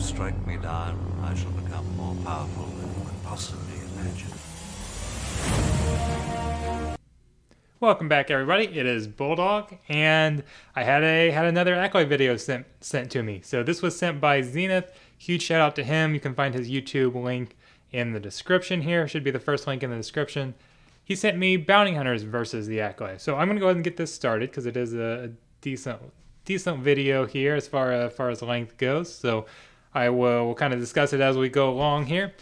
strike me down, I shall become more powerful than you could possibly imagine. Welcome back, everybody. It is Bulldog, and I had another Acklay video sent to me. So this was sent by Zenith. Huge shout out to him. You can find his YouTube link in the description here. Should be the first link in the description. He sent me Bounty Hunters versus the Acklay. So I'm gonna go ahead and get this started because it is a decent video here as far as length goes. So we'll kind of discuss it as we go along here.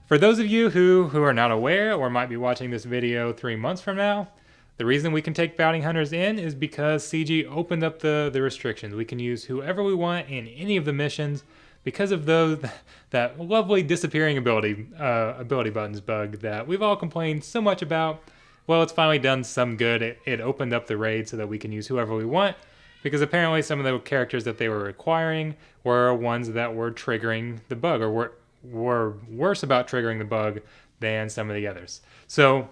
For those of you who are not aware or might be watching this video 3 months from now, the reason we can take bounty hunters in is because CG opened up the restrictions. We can use whoever we want in any of the missions because of that lovely disappearing ability buttons bug that we've all complained so much about. Well, it's finally done some good. It opened up the raid so that we can use whoever we want, because apparently some of the characters that they were requiring were ones that were triggering the bug, or were worse about triggering the bug than some of the others. So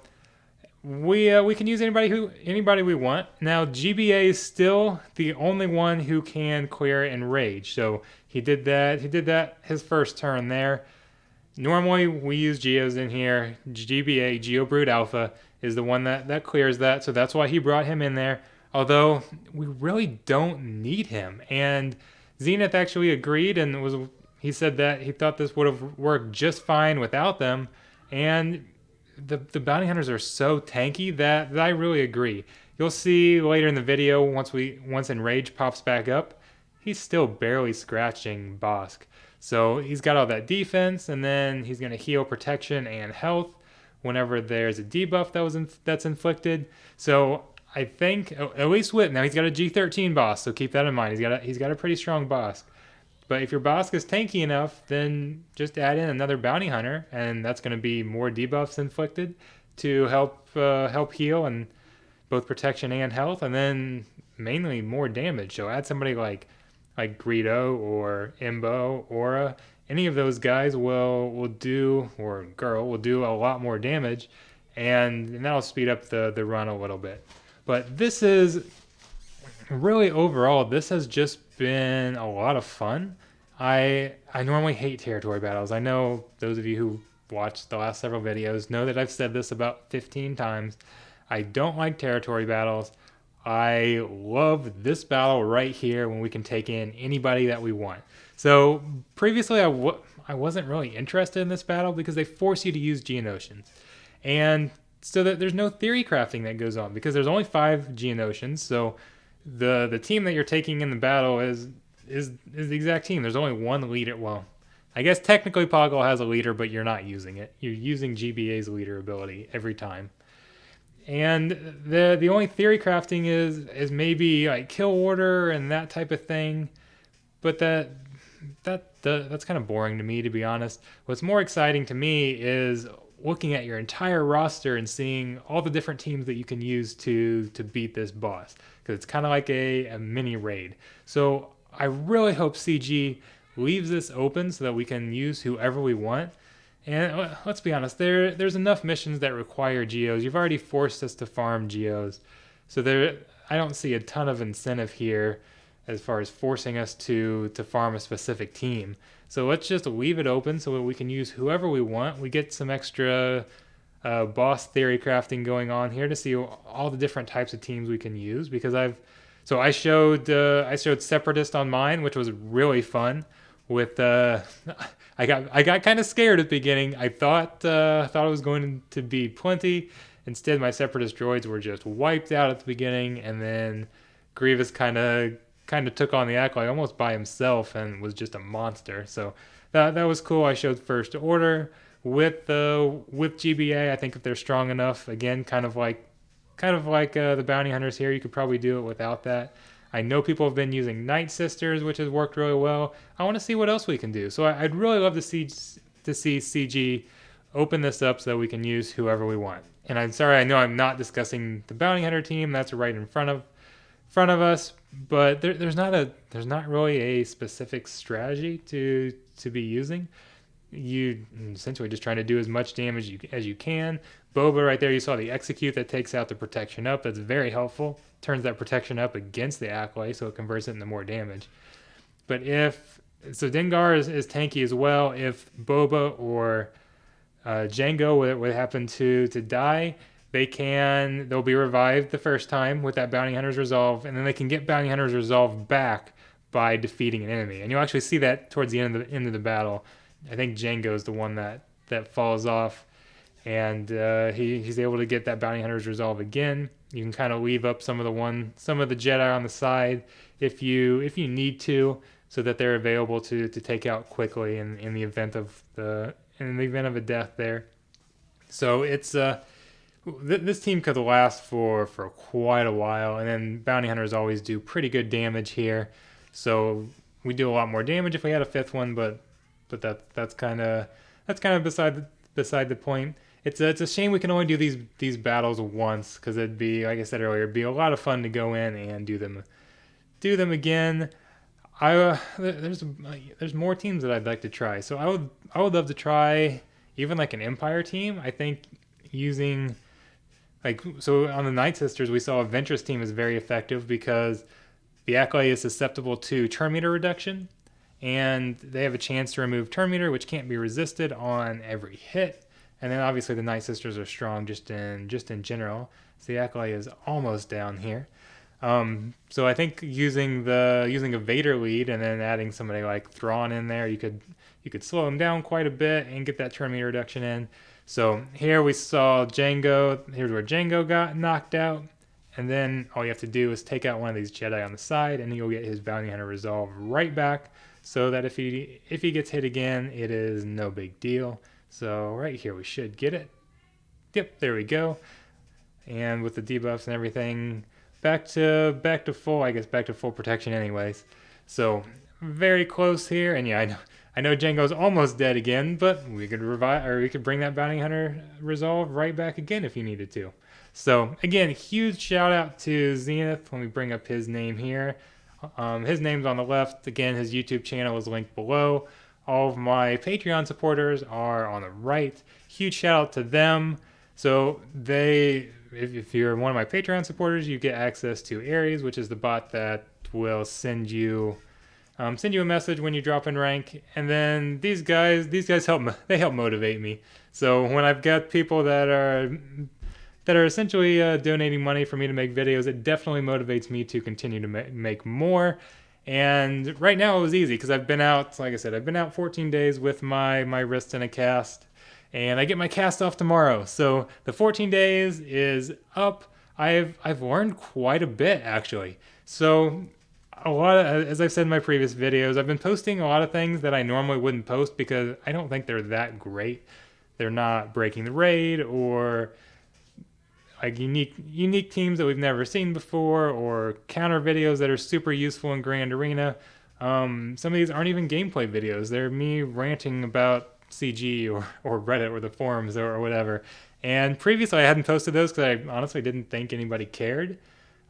we can use anybody we want. Now GBA is still the only one who can clear Enrage. So he did that his first turn there. Normally we use Geos in here. GBA, GeoBrute Alpha, is the one that clears that. So that's why he brought him in there. Although we really don't need him. And Zenith actually agreed he said that he thought this would have worked just fine without them. And the bounty hunters are so tanky that I really agree. You'll see later in the video, once Enrage pops back up, he's still barely scratching Bosk. So he's got all that defense, and then he's going to heal protection and health whenever there's a debuff that's inflicted. So I think, at least now he's got a G13 boss, so keep that in mind. He's got a pretty strong boss. But if your Bosk is tanky enough, then just add in another bounty hunter, and that's going to be more debuffs inflicted to help heal and both protection and health, and then mainly more damage. So add somebody like Greedo or Imbo, Aura. Any of those guys will do, or girl will do, a lot more damage, and that'll speed up the run a little bit. But this is really, overall, this has just been a lot of fun. I normally hate territory battles. I know those of you who watched the last several videos know that I've said this about 15 times. I don't like territory battles. I love this battle right here when we can take in anybody that we want. So previously I wasn't really interested in this battle because they force you to use Geonosians. And so that there's no theory crafting that goes on because there's only 5 Geonosians. So the team that you're taking in the battle is the exact team. There's only one leader. Well, I guess technically Poggle has a leader, but you're not using it. You're using GBA's leader ability every time. And the only theory crafting is maybe like kill order and that type of thing. But that's kind of boring to me, to be honest. What's more exciting to me is looking at your entire roster and seeing all the different teams that you can use to beat this boss, because it's kind of like a mini raid. So I really hope CG leaves this open so that we can use whoever we want. And let's be honest, there's enough missions that require Geos. You've already forced us to farm Geos, so I don't see a ton of incentive here as far as forcing us to farm a specific team. So let's just leave it open so that we can use whoever we want. We get some extra boss theory crafting going on here to see all the different types of teams we can use. Because I showed Separatist on mine, which was really fun. With I got kind of scared at the beginning. I thought it was going to be plenty. Instead, my Separatist droids were just wiped out at the beginning, and then Grievous kind of took on the Acklay almost by himself and was just a monster. So that was cool. I showed First Order with GBA. I think if they're strong enough, again, kind of like the bounty hunters here, you could probably do it without that. I know people have been using Night Sisters, which has worked really well. I want to see what else we can do. So I'd really love to see CG open this up so that we can use whoever we want. And I'm sorry, I know I'm not discussing the bounty hunter team. That's right in front of us, but there's not really a specific strategy to be using. You essentially just trying to do as much damage as you can. Boba right there, you saw the execute that takes out the protection up. That's very helpful. Turns that protection up against the Acklay, so it converts it into more damage. But if So Dengar is tanky as well. If Boba or Django would happen to die, they'll be revived the first time with that bounty hunter's resolve, and then they can get bounty hunter's resolve back by defeating an enemy. And you'll actually see that towards the end of the battle. I think Django is the one that falls off, and he's able to get that bounty hunter's resolve again. You can kind of leave up some of the Jedi on the side if you need to, so that they're available to take out quickly in the event of a death there. So it's this team could last for quite a while, and then bounty hunters always do pretty good damage here. So we do a lot more damage if we had a fifth one, but that's kind of beside the point. It's a shame we can only do these battles once, because it'd be, like I said earlier, it'd be a lot of fun to go in and do them again. There's more teams that I'd like to try. So I would love to try even like an Empire team. I think using so on the Night Sisters we saw a Ventress team is very effective because the Acklay is susceptible to turn meter reduction, and they have a chance to remove turn meter, which can't be resisted on every hit. And then obviously the Night Sisters are strong just in general. So the Acklay is almost down here. So I think using a Vader lead and then adding somebody like Thrawn in there, you could slow him down quite a bit and get that turn meter reduction in. So here we saw Django. Here's where Django got knocked out, and then all you have to do is take out one of these Jedi on the side, and you'll get his bounty hunter resolve right back, so that if he gets hit again, it is no big deal. So right here we should get it. Yep, there we go. And with the debuffs and everything, back to full protection anyways. So very close here, and yeah, I know Django's almost dead again, but we could revive, or we could bring that bounty hunter resolve right back again if you needed to. So again, huge shout out to Zenith. Let me bring up his name here. His name's on the left. Again, his YouTube channel is linked below. All of my Patreon supporters are on the right. Huge shout out to them. So if you're one of my Patreon supporters, you get access to Ares, which is the bot that will send you a message when you drop in rank. And then these guys help motivate me. So when I've got people that are essentially donating money for me to make videos, it definitely motivates me to continue to make more. And right now it was easy because I've been out, like I said, I've been out 14 days with my wrist in a cast, and I get my cast off tomorrow. So the 14 days is up. I've learned quite a bit actually. So as I've said in my previous videos, I've been posting a lot of things that I normally wouldn't post because I don't think they're that great. They're not breaking the raid or like unique teams that we've never seen before, or counter videos that are super useful in Grand Arena. Some of these aren't even gameplay videos. They're me ranting about CG or Reddit or the forums or whatever. And previously I hadn't posted those because I honestly didn't think anybody cared.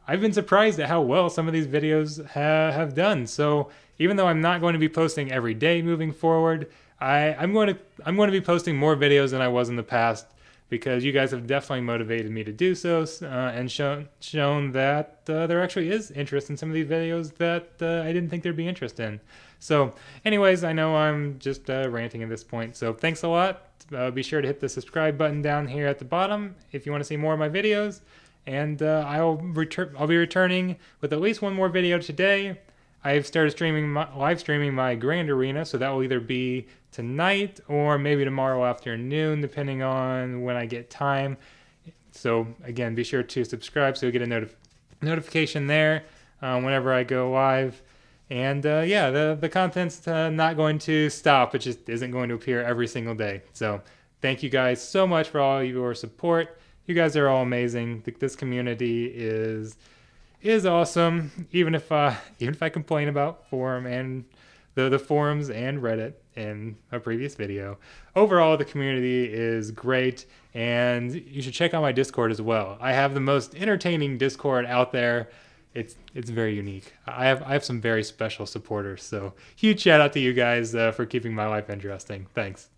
I've been surprised at how well some of these videos have done. So even though I'm not going to be posting every day moving forward, I'm going to be posting more videos than I was in the past, because you guys have definitely motivated me to do so, and shown that there actually is interest in some of these videos that I didn't think there'd be interest in. So anyways, I know I'm just ranting at this point, so thanks a lot. Be sure to hit the subscribe button down here at the bottom if you want to see more of my videos, and I'll be returning with at least one more video today. I've started live streaming my Grand Arena, so that will either be tonight or maybe tomorrow afternoon, depending on when I get time. So again, be sure to subscribe so you get a notification there whenever I go live. And yeah, the content's not going to stop. It just isn't going to appear every single day. So thank you guys so much for all your support. You guys are all amazing. This community is awesome, even if I complain about the forums and Reddit in a previous video. Overall, the community is great, and you should check out my Discord as well. I have the most entertaining Discord out there. It's very unique. I have some very special supporters, so huge shout out to you guys for keeping my life interesting. Thanks.